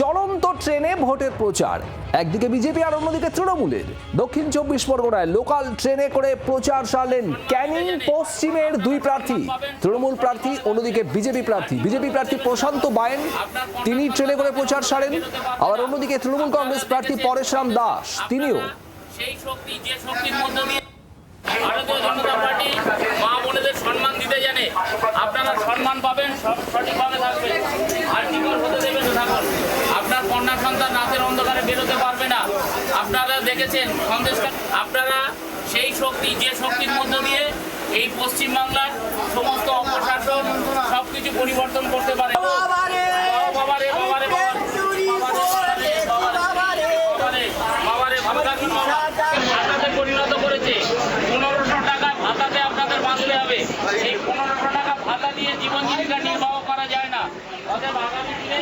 চলন্ত ট্রেনে ভোটের প্রচার, একদিকে বিজেপি আর অন্যদিকে তৃণমূলের। দক্ষিণ 24 পরগনায় লোকাল ট্রেনে করে প্রচার সারলেন ক্যানিং পশ্চিমের দুই প্রার্থী, তৃণমূল প্রার্থী, অন্যদিকে বিজেপি প্রার্থী প্রশান্ত বায়েন, তিনি ট্রেনে করে প্রচার সারেন। আবার অন্যদিকে তৃণমূল কংগ্রেস প্রার্থী পরেশরাম দাস, তিনিও সেই শক্তি, যে শক্তির মধ্য দিয়ে ভারতীয় জনতা পার্টি মা বোনেদের সম্মান দিতে জানে। আপনারা সম্মান পাবেন, সঠিকভাবে থাকবেন, আর টিকর হতে দেবেন থাকুন। আপনার কন্যা সন্তান রাতের অন্ধকারে বেরোতে পারবে না। আপনারা দেখেছেন সন্দেশটা। আপনারা সেই শক্তি, যে শক্তির মধ্য দিয়ে এই পশ্চিমবাংলার সমস্ত অপশাসন সবকিছু পরিবর্তন করতে পারে। পরিণত করেছে 1500 টাকা ভাতাতে আপনাদের বাঁচতে হবে। এই 1500 টাকা ভাতা দিয়ে জীবন জীবিকা নির্বাহ করা যায় না। অতএব আগামী দিনে